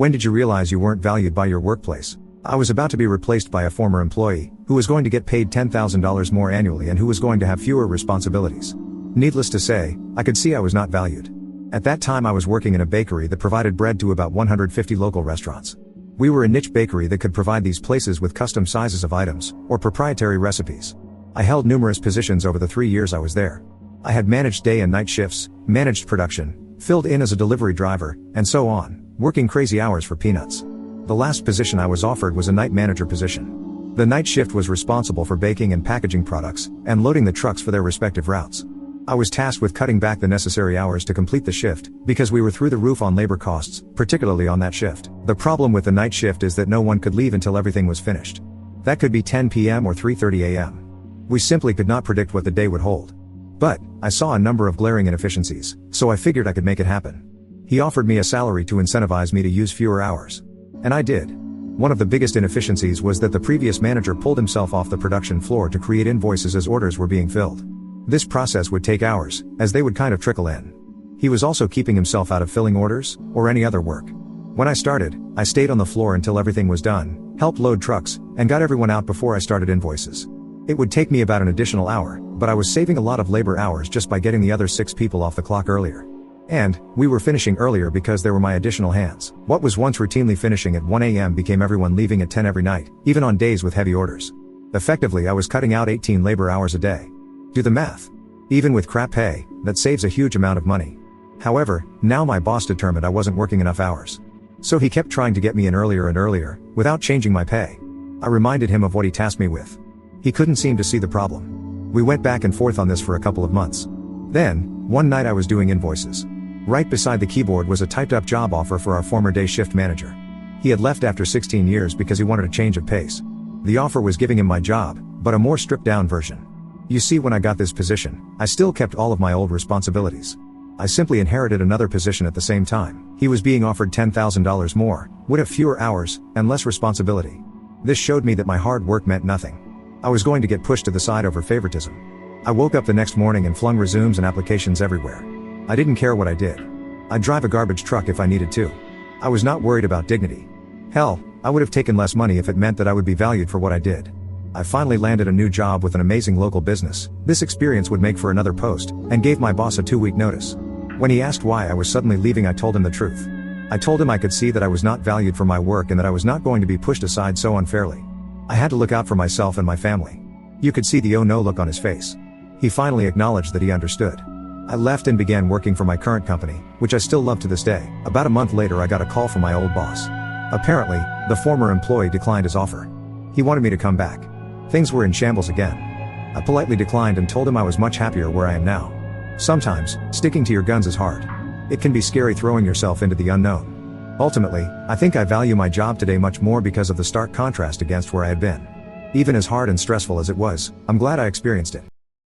When did you realize you weren't valued by your workplace? I was about to be replaced by a former employee, who was going to get paid $10,000 more annually and who was going to have fewer responsibilities. Needless to say, I could see I was not valued. At that time I was working in a bakery that provided bread to about 150 local restaurants. We were a niche bakery that could provide these places with custom sizes of items, or proprietary recipes. I held numerous positions over the 3 years I was there. I had managed day and night shifts, managed production, filled in as a delivery driver, and so on, working crazy hours for peanuts. The last position I was offered was a night manager position. The night shift was responsible for baking and packaging products, and loading the trucks for their respective routes. I was tasked with cutting back the necessary hours to complete the shift, because we were through the roof on labor costs, particularly on that shift. The problem with the night shift is that no one could leave until everything was finished. That could be 10 p.m. or 3:30 a.m. We simply could not predict what the day would hold. But, I saw a number of glaring inefficiencies, so I figured I could make it happen. He offered me a salary to incentivize me to use fewer hours. And I did. One of the biggest inefficiencies was that the previous manager pulled himself off the production floor to create invoices as orders were being filled. This process would take hours, as they would kind of trickle in. He was also keeping himself out of filling orders, or any other work. When I started, I stayed on the floor until everything was done, helped load trucks, and got everyone out before I started invoices. It would take me about an additional hour, but I was saving a lot of labor hours just by getting the other 6 people off the clock earlier. And, we were finishing earlier because there were my additional hands. What was once routinely finishing at 1 a.m. became everyone leaving at 10 every night, even on days with heavy orders. Effectively I was cutting out 18 labor hours a day. Do the math. Even with crap pay, that saves a huge amount of money. However, now my boss determined I wasn't working enough hours. So he kept trying to get me in earlier and earlier, without changing my pay. I reminded him of what he tasked me with. He couldn't seem to see the problem. We went back and forth on this for a couple of months. Then, one night I was doing invoices. Right beside the keyboard was a typed up job offer for our former day shift manager. He had left after 16 years because he wanted a change of pace. The offer was giving him my job, but a more stripped down version. You see, when I got this position, I still kept all of my old responsibilities. I simply inherited another position at the same time. He was being offered $10,000 more, would have fewer hours, and less responsibility. This showed me that my hard work meant nothing. I was going to get pushed to the side over favoritism. I woke up the next morning and flung resumes and applications everywhere. I didn't care what I did. I'd drive a garbage truck if I needed to. I was not worried about dignity. Hell, I would have taken less money if it meant that I would be valued for what I did. I finally landed a new job with an amazing local business. This experience would make for another post, and gave my boss a 2-week notice. When he asked why I was suddenly leaving, I told him the truth. I told him I could see that I was not valued for my work and that I was not going to be pushed aside so unfairly. I had to look out for myself and my family. You could see the oh no look on his face. He finally acknowledged that he understood. I left and began working for my current company, which I still love to this day. About a month later I got a call from my old boss. Apparently, the former employee declined his offer. He wanted me to come back. Things were in shambles again. I politely declined and told him I was much happier where I am now. Sometimes, sticking to your guns is hard. It can be scary throwing yourself into the unknown. Ultimately, I think I value my job today much more because of the stark contrast against where I had been. Even as hard and stressful as it was, I'm glad I experienced it.